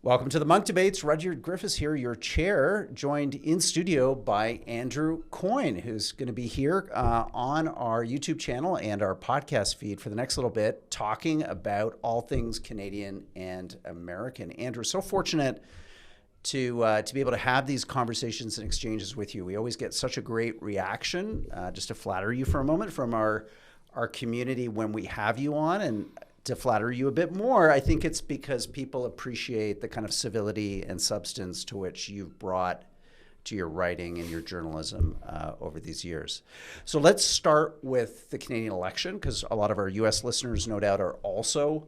Welcome to the Munk Debates. Rudyard Griffiths here, your chair, joined in studio by Andrew Coyne, who's going to be here on our YouTube channel and our podcast feed for the next little bit, talking about all things Canadian and American. Andrew, so fortunate to be able to have these conversations and exchanges with you. We always get such a great reaction, just to flatter you for a moment, from our community when we have you on. And to flatter you a bit more, I think it's because people appreciate the kind of civility and substance to which you've brought to your writing and your journalism over these years. So let's start with the Canadian election, because a lot of our U.S. listeners, no doubt, are also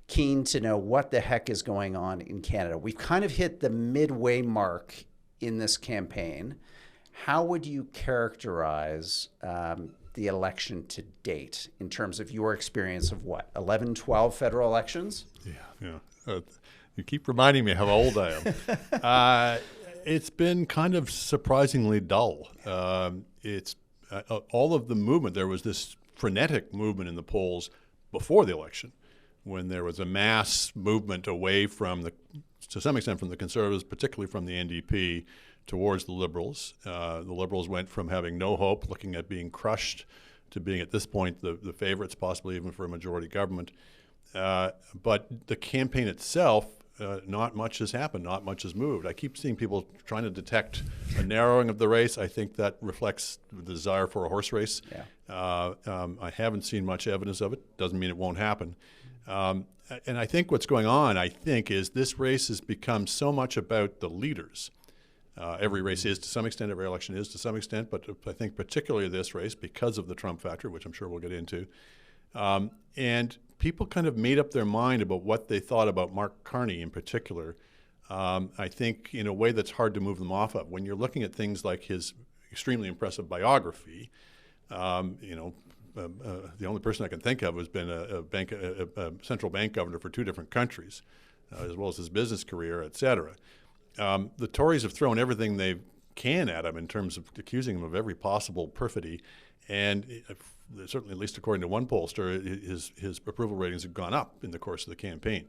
keen to know what the heck is going on in Canada. We've kind of hit the midway mark in this campaign. How would you characterize the election to date in terms of your experience of 11, 12 federal elections? Yeah. You keep reminding me how old I am. It's been kind of surprisingly dull. It's all of the movement. There was this frenetic movement in the polls before the election, when there was a mass movement away from to some extent from the Conservatives, particularly from the NDP, towards the Liberals. The Liberals went from having no hope, looking at being crushed, to being at this point the favorites, possibly even for a majority government. But the campaign itself, not much has happened, not much has moved. I keep seeing people trying to detect a narrowing of the race. I think that reflects the desire for a horse race. Yeah. I haven't seen much evidence of it. Doesn't mean it won't happen. And I think what's going on, is this race has become so much about the leaders. Every race is to some extent, every election is to some extent, but I think particularly this race, because of the Trump factor, which I'm sure we'll get into. And people kind of made up their mind about what they thought about Mark Carney in particular, I think in a way that's hard to move them off of. When you're looking at things like his extremely impressive biography, the only person I can think of has been a central bank governor for two different countries, as well as his business career, et cetera. The Tories have thrown everything they can at him in terms of accusing him of every possible perfidy, and certainly, at least according to one pollster, his approval ratings have gone up in the course of the campaign.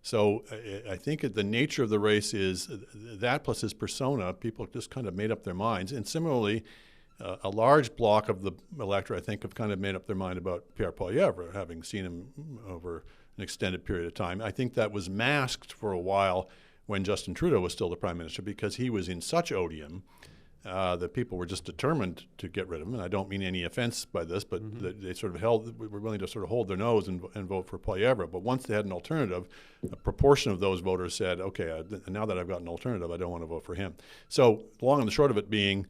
So I think the nature of the race is that, plus his persona. People just kind of made up their minds, and similarly, a large block of the electorate, I think, have kind of made up their mind about Pierre Poilievre, having seen him over an extended period of time. I think that was masked for a while when Justin Trudeau was still the prime minister, because he was in such odium that people were just determined to get rid of him. And I don't mean any offense by this, but they sort of were willing to sort of hold their nose and vote for Poilievre. But once they had an alternative, a proportion of those voters said, okay, now that I've got an alternative, I don't want to vote for him. So long and the short of it being,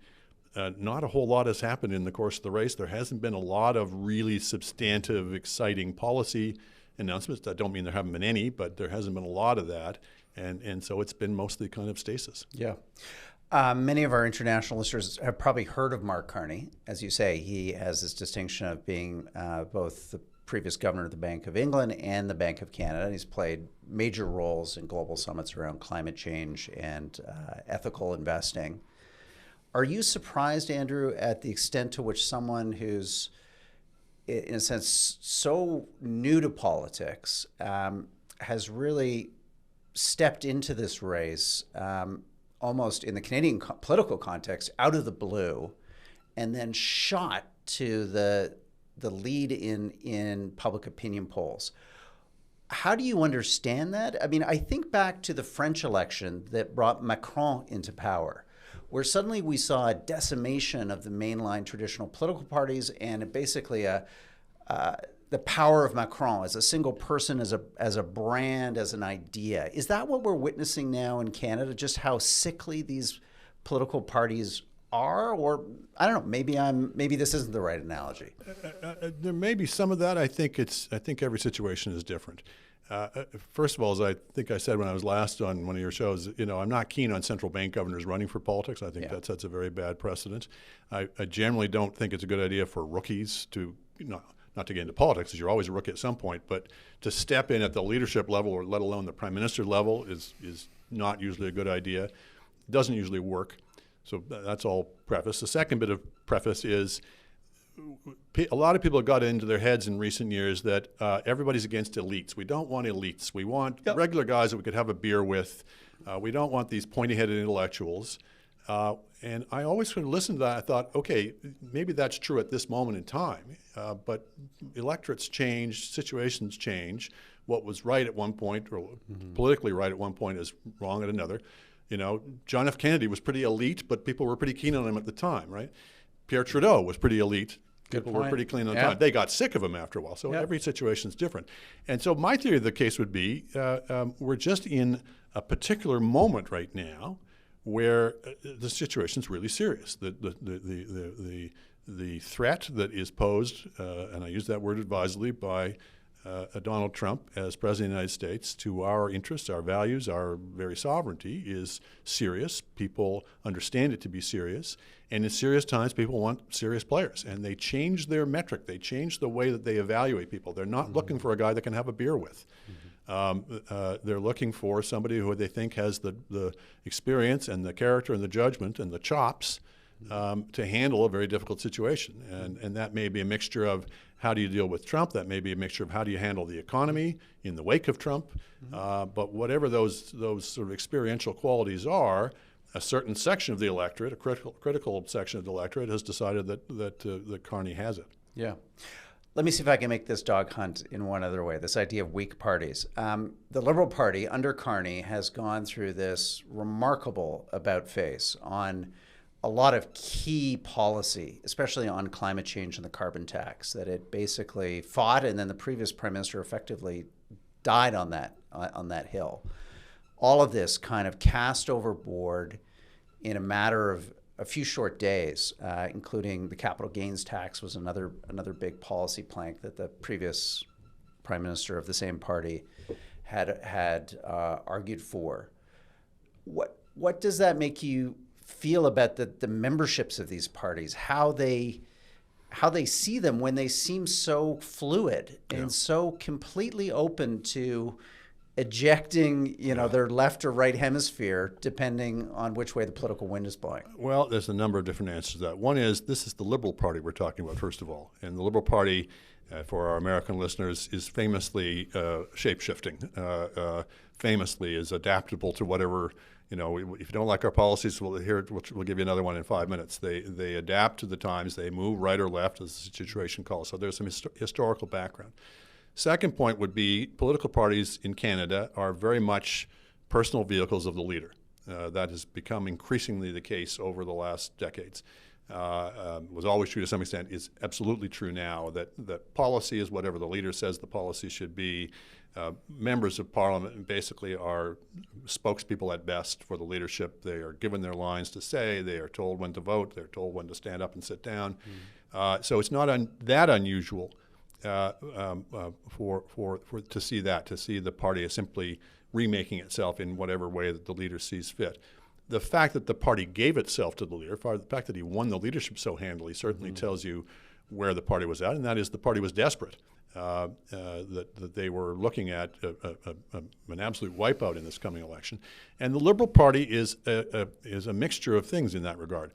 not a whole lot has happened in the course of the race. There hasn't been a lot of really substantive, exciting policy announcements. I don't mean there haven't been any, but there hasn't been a lot of that. And so it's been mostly kind of stasis. Yeah. Many of our international listeners have probably heard of Mark Carney. As you say, he has this distinction of being both the previous governor of the Bank of England and the Bank of Canada. He's played major roles in global summits around climate change and ethical investing. Are you surprised, Andrew, at the extent to which someone who's, in a sense, so new to politics has really stepped into this race almost in the Canadian political context out of the blue, and then shot to the lead in public opinion polls? How do you understand that? I mean, I think back to the French election that brought Macron into power, where suddenly we saw a decimation of the mainline traditional political parties and basically the power of Macron as a single person, as a brand, as an idea. Is that what we're witnessing now in Canada, just how sickly these political parties are? Or, I don't know, maybe this isn't the right analogy. There may be some of that. I think every situation is different. First of all, as I think I said when I was last on one of your shows, I'm not keen on central bank governors running for politics. I think that sets a very bad precedent. I generally don't think it's a good idea for rookies to, not to get into politics, because you're always a rookie at some point, but to step in at the leadership level, or let alone the prime minister level, is not usually a good idea. It doesn't usually work. So that's all preface. The second bit of preface is a lot of people got into their heads in recent years that everybody's against elites. We don't want elites. We want regular guys that we could have a beer with. We don't want these pointy-headed intellectuals. And I always sort of listened to that. I thought, okay, maybe that's true at this moment in time. But electorates change, situations change. What was right at one point, or politically right at one point, is wrong at another. You know, John F. Kennedy was pretty elite, but people were pretty keen on him at the time, right? Pierre Trudeau was pretty elite. People were pretty clean on the time. They got sick of him after a while. So every situation is different. And so my theory of the case would be we're just in a particular moment right now where the situation's really serious. The threat that is posed, and I use that word advisedly, by Donald Trump as President of the United States to our interests, our values, our very sovereignty is serious. People understand it to be serious. And in serious times, people want serious players. And they change their metric. They change the way that they evaluate people. They're not looking for a guy that can have a beer with. They're looking for somebody who they think has the experience and the character and the judgment and the chops to handle a very difficult situation. And that may be a mixture of how do you deal with Trump? That may be a mixture of how do you handle the economy in the wake of Trump? But whatever those sort of experiential qualities are, a certain section of the electorate, a critical section of the electorate, has decided that Carney has it. Yeah. Let me see if I can make this dog hunt in one other way, this idea of weak parties. The Liberal Party under Carney has gone through this remarkable about-face on a lot of key policy, especially on climate change and the carbon tax, that it basically fought, and then the previous prime minister effectively died on that hill. All of this kind of cast overboard in a matter of a few short days, including the capital gains tax was another big policy plank that the previous prime minister of the same party had argued for. What does that make you feel about the memberships of these parties, how they see them when they seem so fluid and so completely open to ejecting, their left or right hemisphere, depending on which way the political wind is blowing? Well, there's a number of different answers to that. One is, this is the Liberal Party we're talking about, first of all. And the Liberal Party, for our American listeners, is famously shape-shifting, famously is adaptable to whatever. If you don't like our policies, we'll give you another one in 5 minutes. They adapt to the times. They move right or left as the situation calls. So there's some historical background. Second point would be political parties in Canada are very much personal vehicles of the leader. That has become increasingly the case over the last decades. Was always true to some extent, is absolutely true now, that policy is whatever the leader says the policy should be. Members of Parliament basically are spokespeople at best for the leadership. They are given their lines to say. They are told when to vote. They're told when to stand up and sit down. So it's not that unusual to see the party as simply remaking itself in whatever way that the leader sees fit. The fact that the party gave itself to the leader, the fact that he won the leadership so handily, certainly tells you where the party was at, and that is the party was desperate. That they were looking at an absolute wipeout in this coming election. And the Liberal Party is a mixture of things in that regard.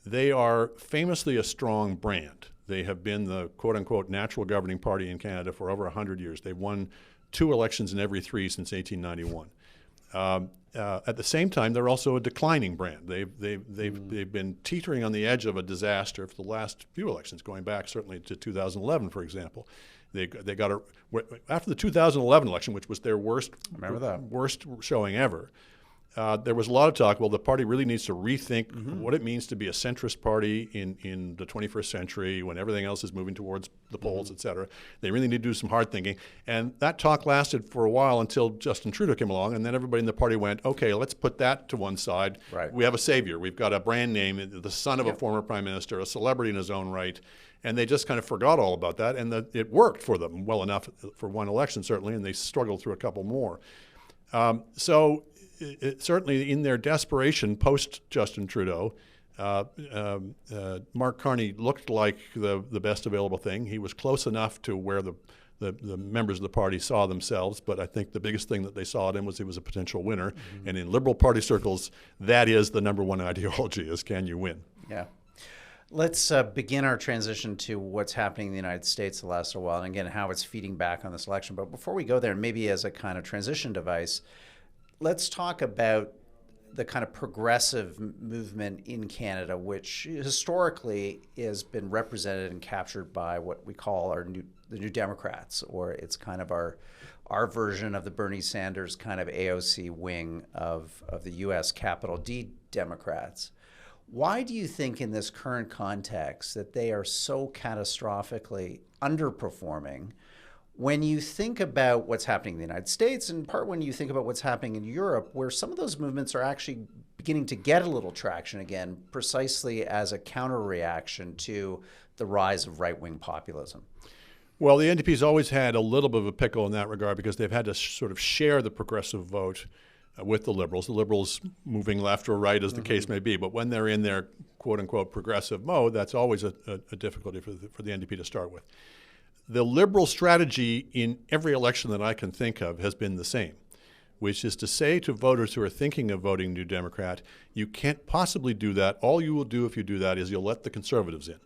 They are famously a strong brand. They have been the quote-unquote natural governing party in Canada for over 100 years. They've won 2 elections in every 3 since 1891. At the same time, they're also a declining brand. They've been teetering on the edge of a disaster for the last few elections, going back certainly to 2011, for example. They got after the 2011 election, which was their worst showing ever. There was a lot of talk. Well, the party really needs to rethink what it means to be a centrist party in the 21st century, when everything else is moving towards the polls, et cetera. They really need to do some hard thinking. And that talk lasted for a while until Justin Trudeau came along, and then everybody in the party went, okay, let's put that to one side. Right. We have a savior. We've got a brand name, the son of a former prime minister, a celebrity in his own right. And they just kind of forgot all about that, and it worked for them well enough for one election, certainly, and they struggled through a couple more. Certainly in their desperation post-Justin Trudeau, Mark Carney looked like the best available thing. He was close enough to where the members of the party saw themselves, but I think the biggest thing that they saw in him was he was a potential winner. And in Liberal Party circles, that is the number one ideology, is can you win? Yeah. Let's begin our transition to what's happening in the United States the last little while, and again, how it's feeding back on this election. But before we go there, maybe as a kind of transition device, let's talk about the kind of progressive movement in Canada, which historically has been represented and captured by what we call the New Democrats, or it's kind of our version of the Bernie Sanders kind of AOC wing of the U.S. capital D Democrats. Why do you think in this current context that they are so catastrophically underperforming when you think about what's happening in the United States, and in part when you think about what's happening in Europe, where some of those movements are actually beginning to get a little traction again, precisely as a counter-reaction to the rise of right-wing populism? Well, the NDP's always had a little bit of a pickle in that regard because they've had to sort of share the progressive vote with the Liberals moving left or right, as the case may be. But when they're in their quote-unquote progressive mode, that's always a difficulty for the NDP to start with. The Liberal strategy in every election that I can think of has been the same, which is to say to voters who are thinking of voting New Democrat, you can't possibly do that. All you will do if you do that is you'll let the Conservatives in.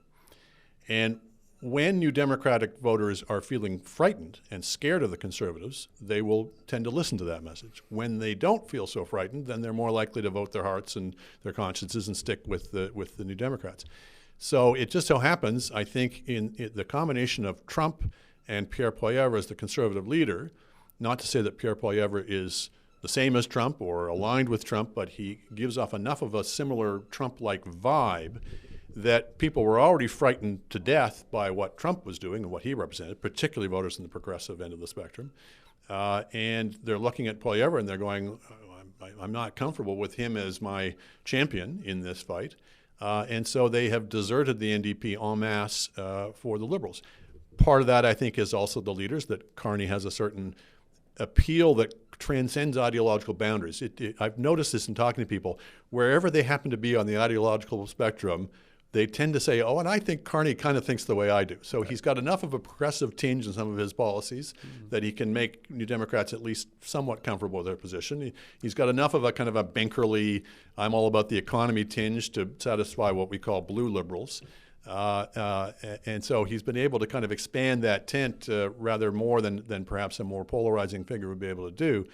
And when New Democratic voters are feeling frightened and scared of the Conservatives, they will tend to listen to that message. When they don't feel so frightened, then they're more likely to vote their hearts and their consciences and stick with the New Democrats. So it just so happens, I think, in the combination of Trump and Pierre Poilievre as the Conservative leader, not to say that Pierre Poilievre is the same as Trump or aligned with Trump, but he gives off enough of a similar Trump-like vibe that people were already frightened to death by what Trump was doing and what he represented, particularly voters in the progressive end of the spectrum. And they're looking at Poilievre and they're going, I'm not comfortable with him as my champion in this fight. And so they have deserted the NDP en masse for the Liberals. Part of that, I think, is also the leaders, that Carney has a certain appeal that transcends ideological boundaries. I've noticed this in talking to people. Wherever they happen to be on the ideological spectrum, they tend to say, oh, and I think Carney kind of thinks the way I do. So he's got enough of a progressive tinge in some of his policies that he can make New Democrats at least somewhat comfortable with their position. He's got enough of a kind of a bankerly, I'm all about the economy tinge to satisfy what we call blue liberals. And so he's been able to kind of expand that tent rather more than perhaps a more polarizing figure would be able to do.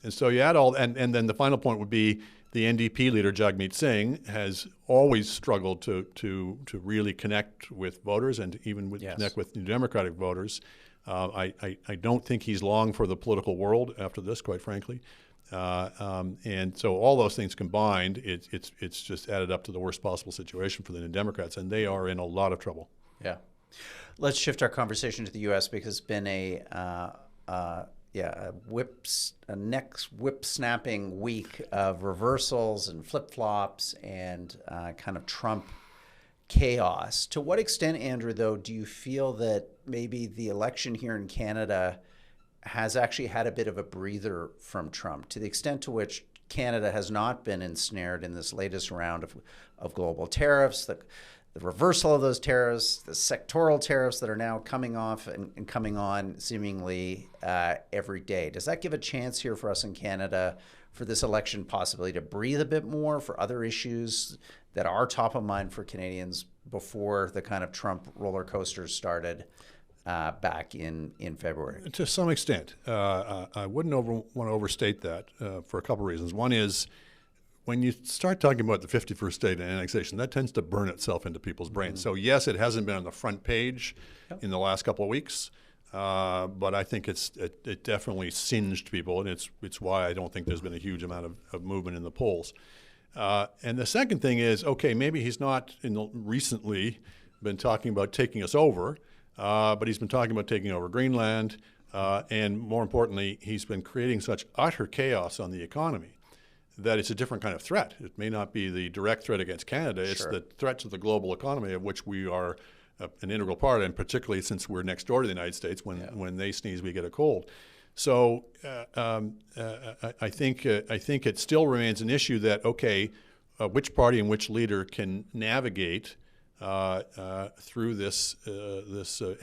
And so you add all, and then the final point would be the NDP leader, Jagmeet Singh, has always struggled to really connect with voters and connect with New Democratic voters. I don't think he's long for the political world after this, quite frankly. And so all those things combined, it's just added up to the worst possible situation for the New Democrats, and they are in a lot of trouble. Yeah. Let's shift our conversation to the U.S. because it's been a neck whip-snapping week of reversals and flip-flops and kind of Trump chaos. To what extent, Andrew, though, do you feel that maybe the election here in Canada has actually had a bit of a breather from Trump, to the extent to which Canada has not been ensnared in this latest round of global tariffs, the reversal of those tariffs, the sectoral tariffs that are now coming off and coming on seemingly every day? Does that give a chance here for us in Canada for this election possibly to breathe a bit more for other issues that are top of mind for Canadians before the kind of Trump roller coasters started back in February? To some extent. I wouldn't want to overstate that for a couple of reasons. One is, when you start talking about the 51st state and annexation, that tends to burn itself into people's brains. So yes, it hasn't been on the front page in the last couple of weeks, but I think it definitely singed people, and it's why I don't think there's been a huge amount of movement in the polls. And the second thing is, okay, maybe he's not recently been talking about taking us over, but he's been talking about taking over Greenland, and more importantly, he's been creating such utter chaos on the economy that it's a different kind of threat. It may not be the direct threat against Canada, it's the threat to the global economy, of which we are an integral part, and particularly since we're next door to the United States, when they sneeze, we get a cold. So I think it still remains an issue that, okay, which party and which leader can navigate through this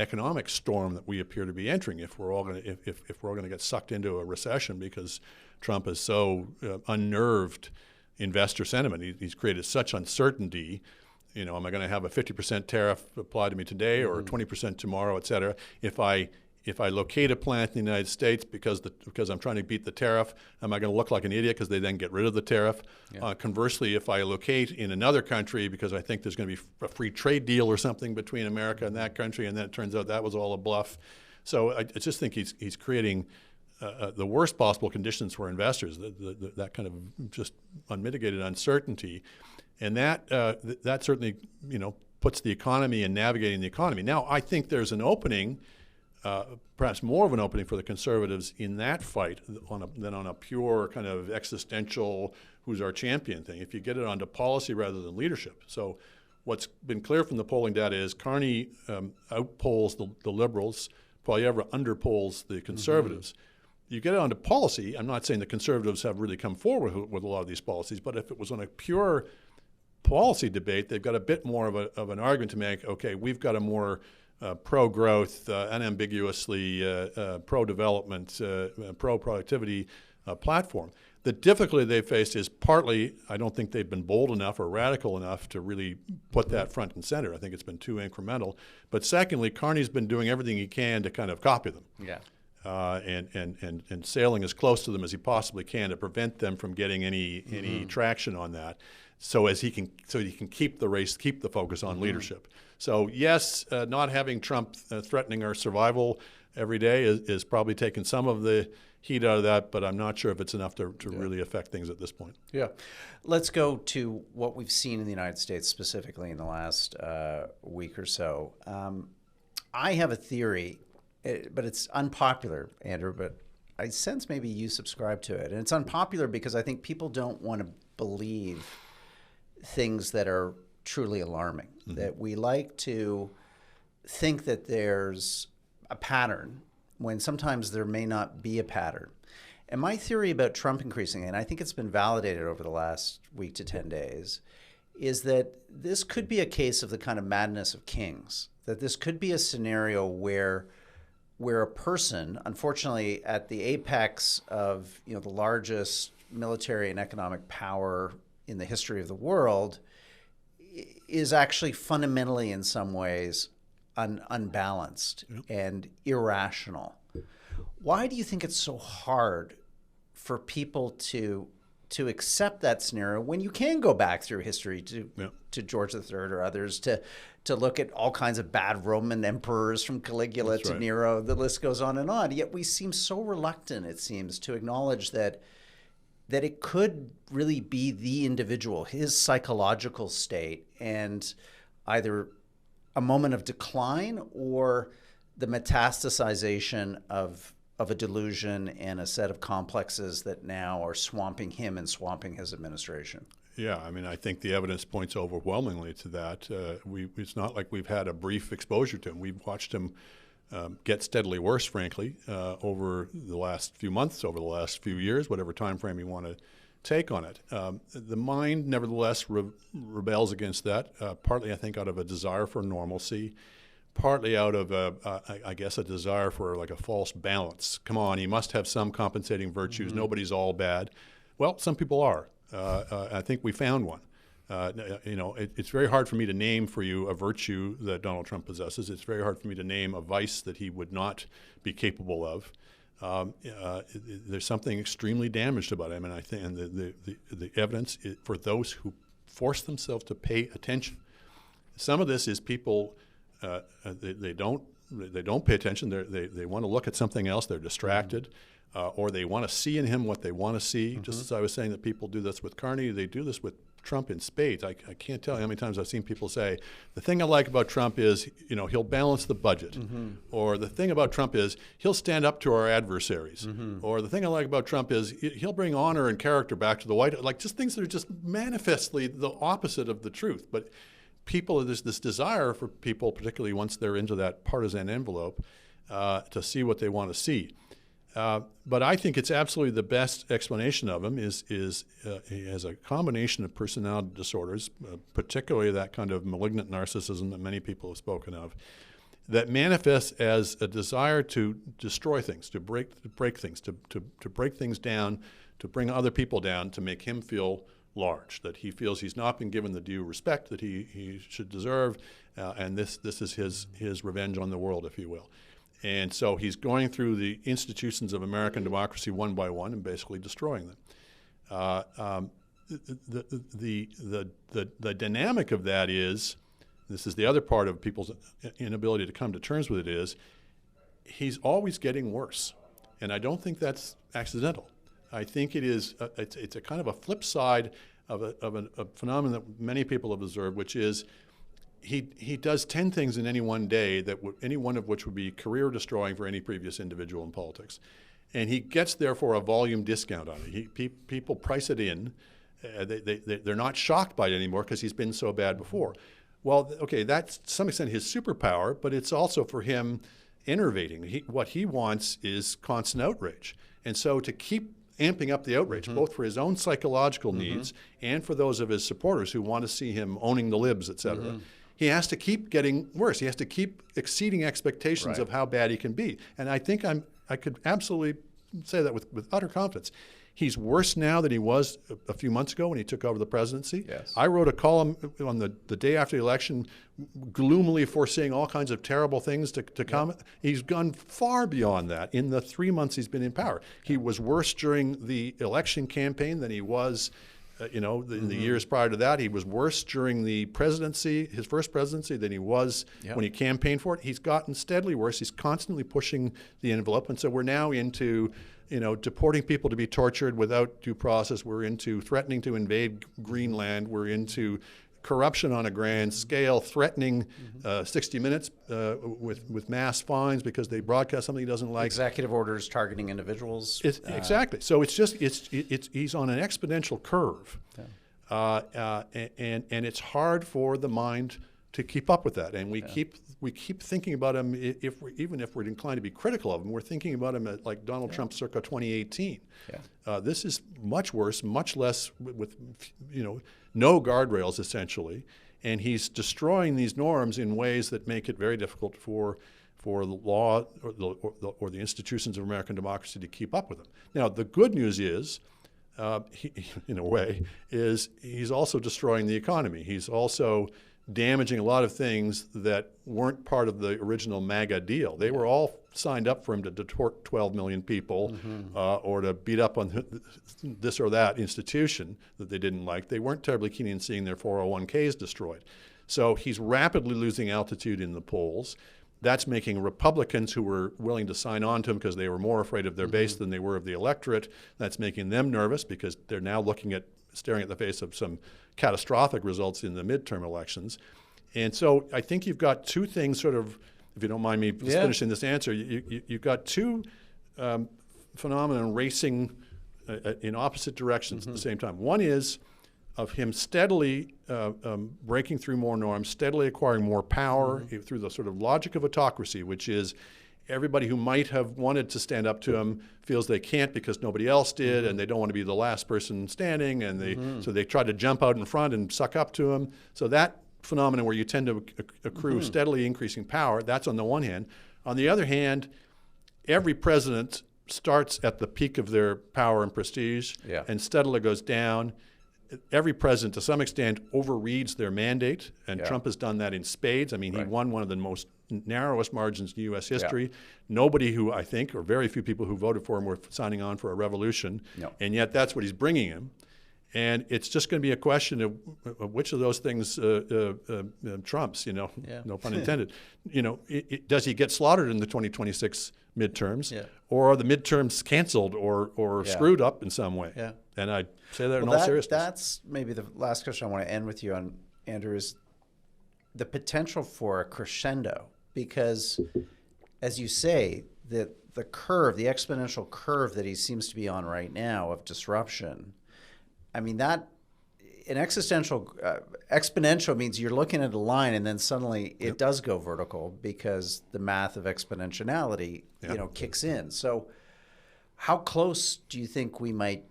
economic storm that we appear to be entering if we're all going to get sucked into a recession because Trump has so unnerved investor sentiment. He's created such uncertainty am I going to have a 50% tariff applied to me today or 20% tomorrow, et cetera? If I locate a plant in the United States because I'm trying to beat the tariff, am I going to look like an idiot because they then get rid of the tariff? Yeah. Conversely, if I locate in another country because I think there's going to be a free trade deal or something between America and that country, and then it turns out that was all a bluff. So I just think he's creating the worst possible conditions for investors, that kind of just unmitigated uncertainty. And that certainly, puts the economy and navigating the economy. Now, I think there's an opening, perhaps more of an opening for the Conservatives in that fight than on a pure kind of existential who's our champion thing, if you get it onto policy rather than leadership. So what's been clear from the polling data is Carney outpolls the Liberals, Poilievre underpolls the Conservatives. You get it onto policy, I'm not saying the Conservatives have really come forward with a lot of these policies, but if it was on a pure policy debate, they've got a bit more of an argument to make. Okay, we've got a more pro-growth, unambiguously pro-development, pro-productivity platform. The difficulty they've faced is partly, I don't think they've been bold enough or radical enough to really put that front and center. I think it's been too incremental. But secondly, Carney's been doing everything he can to kind of copy them. Yeah. And sailing as close to them as he possibly can to prevent them from getting any traction on that. So he can keep the race, keep the focus on leadership. So yes, not having Trump threatening our survival every day is probably taking some of the heat out of that, but I'm not sure if it's enough to really affect things at this point. Yeah. Let's go to what we've seen in the United States specifically in the last week or so. I have a theory, but it's unpopular, Andrew, but I sense maybe you subscribe to it. And it's unpopular because I think people don't want to believe things that are truly alarming, that we like to think that there's a pattern when sometimes there may not be a pattern. And my theory about Trump increasing, and I think it's been validated over the last week to 10 days, is that this could be a case of the kind of madness of kings, that this could be a scenario where a person, unfortunately, at the apex of the largest military and economic power in the history of the world, is actually fundamentally, in some ways, unbalanced and irrational. Why do you think it's so hard for people to accept that scenario when you can go back through history to George III or others to look at all kinds of bad Roman emperors from Caligula to Nero, the list goes on, and yet we seem so reluctant, it seems, to acknowledge that it could really be the individual, his psychological state, and either a moment of decline or the metastasization of a delusion and a set of complexes that now are swamping him and swamping his administration. Yeah, I mean, I think the evidence points overwhelmingly to that. It's not like we've had a brief exposure to him. We've watched him get steadily worse, frankly, over the last few months, over the last few years, whatever time frame you want to take on it. The mind, nevertheless, rebels against that, partly, I think, out of a desire for normalcy, partly out of, I guess, a desire for like a false balance. Come on, he must have some compensating virtues. Nobody's all bad. Well, some people are. I think we found one. It's very hard for me to name for you a virtue that Donald Trump possesses. It's very hard for me to name a vice that he would not be capable of. There's something extremely damaged about him, and I think the evidence for those who force themselves to pay attention. Some of this is people they don't pay attention. They want to look at something else. They're distracted. Or they want to see in him what they want to see. Just as I was saying that people do this with Carney, they do this with Trump in spades. I can't tell you how many times I've seen people say, the thing I like about Trump is, he'll balance the budget. Or the thing about Trump is he'll stand up to our adversaries. Or the thing I like about Trump is he'll bring honor and character back to the White House. Like just things that are just manifestly the opposite of the truth. But people, there's this desire for people, particularly once they're into that partisan envelope, to see what they want to see. But I think it's absolutely the best explanation of him is he has a combination of personality disorders, particularly that kind of malignant narcissism that many people have spoken of, that manifests as a desire to destroy things, to break things, to break things down, to bring other people down, to make him feel large, that he feels he's not been given the due respect that he should deserve, and this is his revenge on the world, if you will. And so he's going through the institutions of American democracy one by one and basically destroying them. The dynamic of that is, this is the other part of people's inability to come to terms with it, is he's always getting worse. And I don't think that's accidental. I think it is. It's a kind of a flip side of a phenomenon that many people have observed, which is he does 10 things in any one day any one of which would be career destroying for any previous individual in politics, and he gets therefore a volume discount on it. People price it in. They're not shocked by it anymore because he's been so bad before. Well, okay, that's to some extent his superpower, but it's also for him enervating. What he wants is constant outrage, and so to keep amping up the outrage, both for his own psychological needs and for those of his supporters who want to see him owning the libs, et cetera, he has to keep getting worse. He has to keep exceeding expectations of how bad he can be. And I think I could absolutely say that with utter confidence. He's worse now than he was a few months ago when he took over the presidency. Yes. I wrote a column on the day after the election, gloomily foreseeing all kinds of terrible things to come. He's gone far beyond that in the 3 months he's been in power. He was worse during the election campaign than he was in the years prior to that. He was worse during the presidency, his first presidency, than he was when he campaigned for it. He's gotten steadily worse. He's constantly pushing the envelope. And so we're now into deporting people to be tortured without due process. We're into threatening to invade Greenland. We're into corruption on a grand scale, threatening 60 Minutes with mass fines because they broadcast something he doesn't like. Executive orders targeting individuals. Exactly. So it's he's on an exponential curve, and it's hard for the mind to keep up with that. And we keep thinking about him. Even if we're inclined to be critical of him, we're thinking about him like Donald Trump circa 2018. This is much worse, much less with no guardrails essentially, and he's destroying these norms in ways that make it very difficult for the law or the institutions of American democracy to keep up with him. Now, the good news is, in a way, is he's also destroying the economy. He's also damaging a lot of things that weren't part of the original MAGA deal. They were all signed up for him to deport 12 million people or to beat up on this or that institution that they didn't like. They weren't terribly keen in seeing their 401ks destroyed. So he's rapidly losing altitude in the polls. That's making Republicans who were willing to sign on to him because they were more afraid of their base than they were of the electorate. That's making them nervous because they're now staring at the face of some catastrophic results in the midterm elections. And so I think you've got two things sort of, if you don't mind me finishing this answer, you've got two phenomena racing in opposite directions at the same time. One is of him steadily breaking through more norms, steadily acquiring more power through the sort of logic of autocracy, which is everybody who might have wanted to stand up to him feels they can't because nobody else did, and they don't want to be the last person standing, and so they try to jump out in front and suck up to him. So that phenomenon where you tend to accrue steadily increasing power, that's on the one hand. On the other hand, every president starts at the peak of their power and prestige and steadily goes down. Every president, to some extent, overreads their mandate, and Trump has done that in spades. I mean, he won one of the most narrowest margins in U.S. history. Nobody who, I think, or very few people who voted for him were signing on for a revolution, and yet that's what he's bringing him. And it's just going to be a question of which of those things trumps, no pun intended. Does he get slaughtered in the 2026 midterms, or are the midterms canceled or screwed up in some way? And I say that in all seriousness. That's maybe the last question I want to end with you on, Andrew, is the potential for a crescendo. Because, as you say, the curve, the exponential curve that he seems to be on right now of disruption, I mean, that an exponential means you're looking at a line and then suddenly it does go vertical because the math of exponentiality, kicks in. So how close do you think we might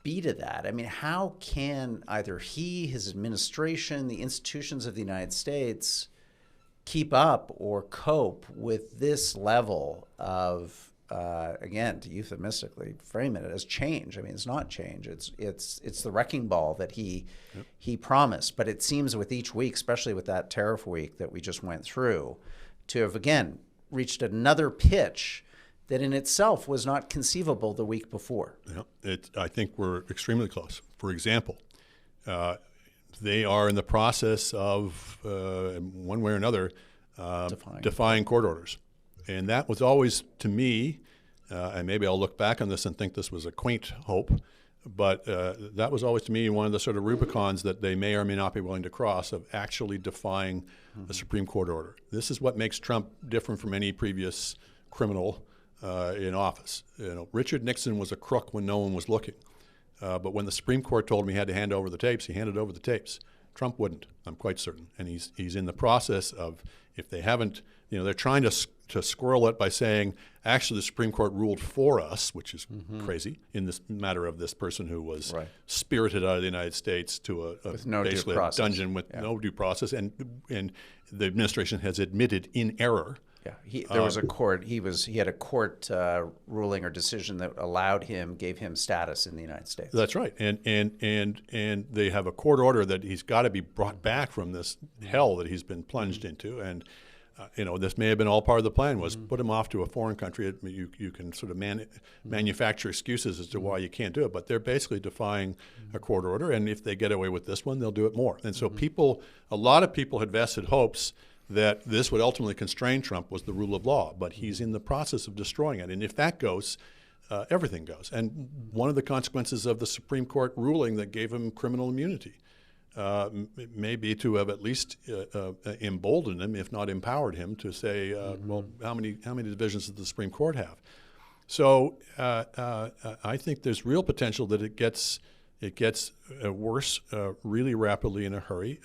be to that? I mean, how can either he, his administration, the institutions of the United States keep up or cope with this level of again, to euphemistically frame it as change. I mean, it's not change. It's the wrecking ball that he promised. But it seems with each week, especially with that tariff week that we just went through, to have again reached another pitch that in itself was not conceivable the week before. Yeah, I think we're extremely close. For example, they are in the process of, one way or another, defying court orders. And that was always, to me, and maybe I'll look back on this and think this was a quaint hope, but that was always, to me, one of the sort of Rubicons that they may or may not be willing to cross, of actually defying a Supreme Court order. This is what makes Trump different from any previous criminal in office. Richard Nixon was a crook when no one was looking. But when the Supreme Court told him he had to hand over the tapes, he handed over the tapes. Trump wouldn't, I'm quite certain. And he's in the process of, if they haven't, they're trying to squirrel it by saying, actually, the Supreme Court ruled for us, which is crazy, in this matter of this person who was spirited out of the United States to basically a dungeon with no due process. And the administration has admitted in error. Yeah, there was a court. He had a court ruling or decision that gave him status in the United States. That's right, and they have a court order that he's got to be brought back from this hell that he's been plunged into. And this may have been all part of the plan, was put him off to a foreign country. You can sort of manufacture excuses as to why you can't do it, but they're basically defying a court order. And if they get away with this one, they'll do it more. And so a lot of people had vested hopes that this would ultimately constrain Trump, was the rule of law, but he's in the process of destroying it. And if that goes, everything goes. And one of the consequences of the Supreme Court ruling that gave him criminal immunity may be to have at least emboldened him, if not empowered him, to say, well, how many divisions does the Supreme Court have? So I think there's real potential that it gets worse really rapidly in a hurry.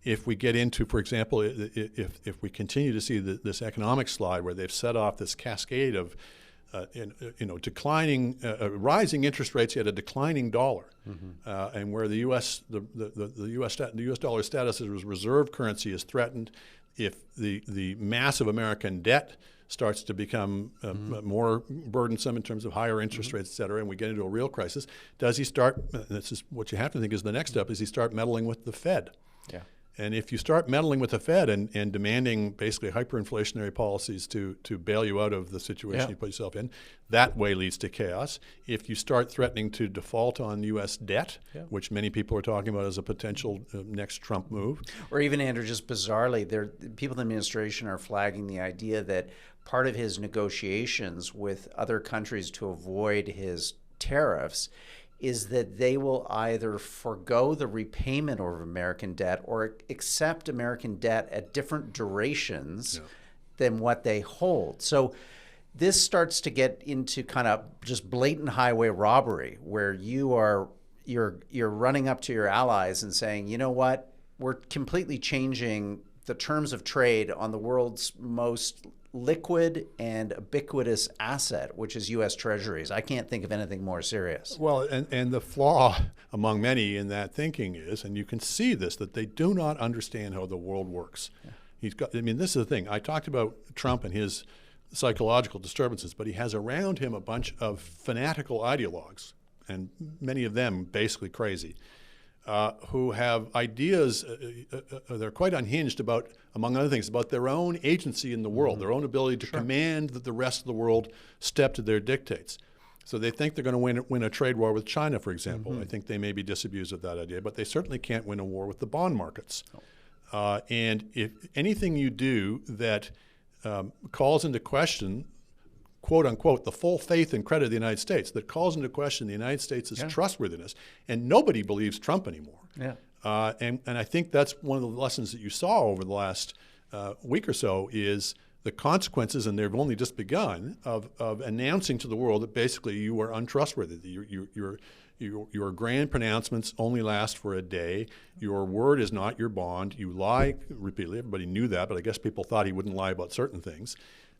If we get into, for example, if we continue to see this economic slide where they've set off this cascade of declining, rising interest rates, yet a declining dollar, and where the U.S. dollar status as reserve currency is threatened, if the massive American debt starts to become more burdensome in terms of higher interest rates, et cetera, and we get into a real crisis, does he start? This is what you have to think is the next step: is he start meddling with the Fed? Yeah. And if you start meddling with the Fed and demanding basically hyperinflationary policies to bail you out of the situation you put yourself in, that way leads to chaos. If you start threatening to default on U.S. debt, which many people are talking about as a potential next Trump move. Or even, Andrew, just bizarrely, people in the administration are flagging the idea that part of his negotiations with other countries to avoid his tariffs is that they will either forego the repayment of American debt or accept American debt at different durations than what they hold. So this starts to get into kind of just blatant highway robbery, where you're running up to your allies and saying, you know what, we're completely changing the terms of trade on the world's most liquid and ubiquitous asset, which is U.S. Treasuries. I can't think of anything more serious. Well, and the flaw among many in that thinking is, and you can see this, that they do not understand how the world works. This is the thing. I talked about Trump and his psychological disturbances, but he has around him a bunch of fanatical ideologues, and many of them basically crazy, who have ideas, they're quite unhinged about, among other things, about their own agency in the world, their own ability to command that the rest of the world step to their dictates. So they think they're going to win a trade war with China, for example. I think they may be disabused of that idea, but they certainly can't win a war with the bond markets. And if anything you do that calls into question, quote unquote, the full faith and credit of the United States, that calls into question the United States' trustworthiness, and nobody believes Trump anymore. And I think that's one of the lessons that you saw over the last week or so, is the consequences, and they've only just begun, of announcing to the world that basically you are untrustworthy. Your grand pronouncements only last for a day. Your word is not your bond. You lie repeatedly. Everybody knew that, but I guess people thought he wouldn't lie about certain things.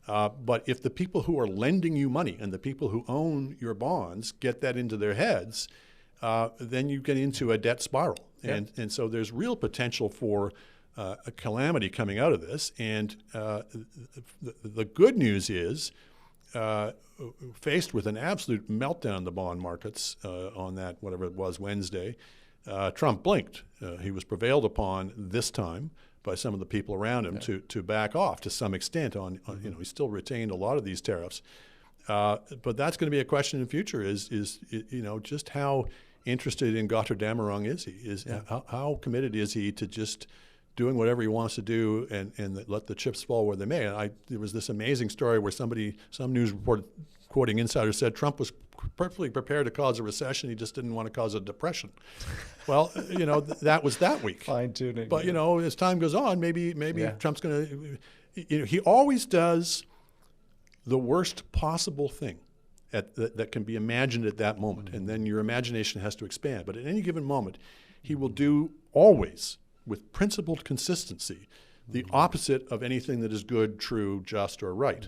But if the people who are lending you money and the people who own your bonds get that into their heads, then you get into a debt spiral. And so there's real potential for a calamity coming out of this. And the good news is faced with an absolute meltdown in the bond markets on that, whatever it was, Wednesday, Trump blinked. He was prevailed upon this time by some of the people around him to back off to some extent on he still retained a lot of these tariffs. But that's going to be a question in the future is just how interested in Gotterdammerung is he? How committed is he to just doing whatever he wants to do and let the chips fall where they may? And there was this amazing story where some news report quoting insiders said Trump was perfectly prepared to cause a recession. He just didn't want to cause a depression. Well, that was that week. Fine tuning. But as time goes on, maybe Trump's going to. He always does the worst possible thing that can be imagined at that moment, and then your imagination has to expand. But at any given moment, he will do always, with principled consistency, the opposite of anything that is good, true, just, or right.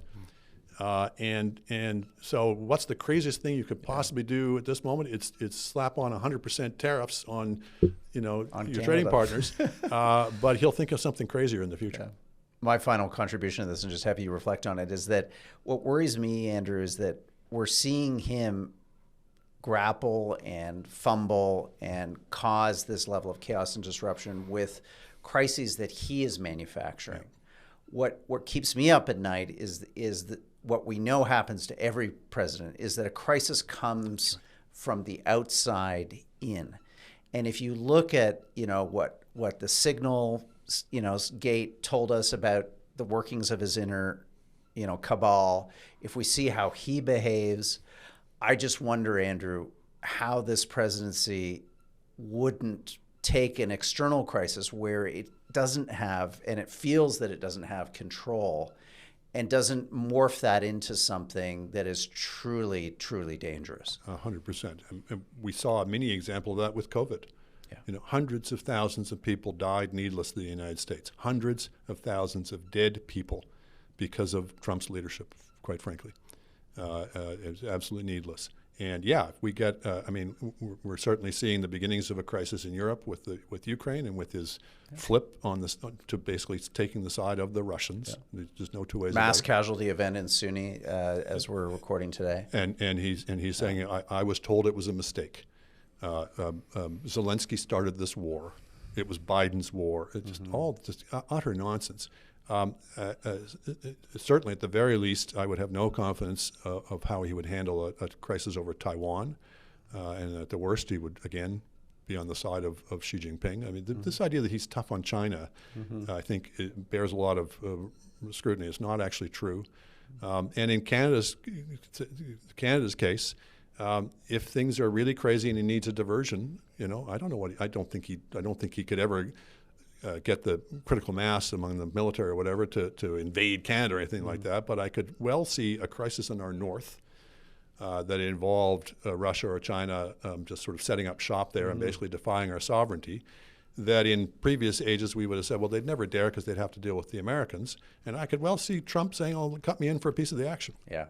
And so what's the craziest thing you could possibly do at this moment? It's slap on 100% tariffs on your trading partners, but he'll think of something crazier in the future. Yeah. My final contribution to this, and just have you reflect on it, is that what worries me, Andrew, is that we're seeing him grapple and fumble and cause this level of chaos and disruption with crises that he is manufacturing. Yeah. What keeps me up at night is that what we know happens to every president is that a crisis comes from the outside in. And if you look at what the Signal gate told us about the workings of his inner cabal, if we see how he behaves, I just wonder, Andrew, how this presidency wouldn't take an external crisis where it doesn't have, and it feels that it doesn't have control, and doesn't morph that into something that is truly, truly dangerous. 100%. And we saw a mini example of that with COVID. Yeah. Hundreds of thousands of people died needlessly in the United States. Hundreds of thousands of dead people because of Trump's leadership, quite frankly. It was absolutely needless. And we get, we're certainly seeing the beginnings of a crisis in Europe with Ukraine and with his flip on this to basically taking the side of the Russians. Yeah. There's no two ways about it. Mass casualty event in Sunni as we're recording today. And he's saying, I was told it was a mistake. Zelensky started this war. It was Biden's war. It's just all utter nonsense. Certainly, at the very least, I would have no confidence of how he would handle a crisis over Taiwan. And at the worst, he would, again, be on the side of Xi Jinping. I mean, this idea that he's tough on China, I think it bears a lot of scrutiny. It's not actually true. And in Canada's case, if things are really crazy and he needs a diversion, I don't think he could ever get the critical mass among the military or whatever to invade Canada or anything like that. But I could well see a crisis in our north that involved Russia or China just sort of setting up shop there and basically defying our sovereignty. That in previous ages we would have said, well, they'd never dare because they'd have to deal with the Americans. And I could well see Trump saying, oh, cut me in for a piece of the action. Yeah.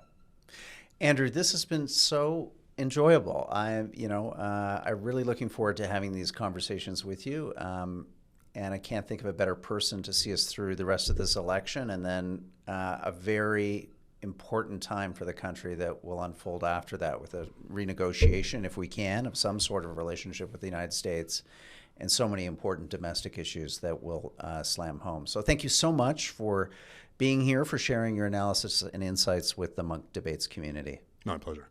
Andrew, this has been so enjoyable. I'm really looking forward to having these conversations with you. And I can't think of a better person to see us through the rest of this election, and then a very important time for the country that will unfold after that with a renegotiation, if we can, of some sort of relationship with the United States, and so many important domestic issues that will slam home. So thank you so much for being here, for sharing your analysis and insights with the Munk Debates community. My pleasure.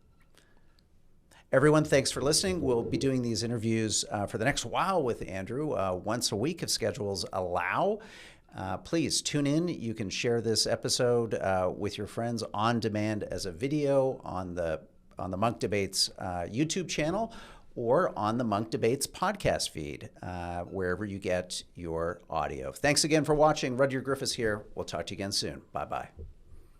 Everyone, thanks for listening. We'll be doing these interviews for the next while with Andrew, once a week if schedules allow. Please tune in. You can share this episode with your friends on demand as a video on the Munk Debates YouTube channel or on the Munk Debates podcast feed, wherever you get your audio. Thanks again for watching. Rudyard Griffiths here. We'll talk to you again soon. Bye-bye.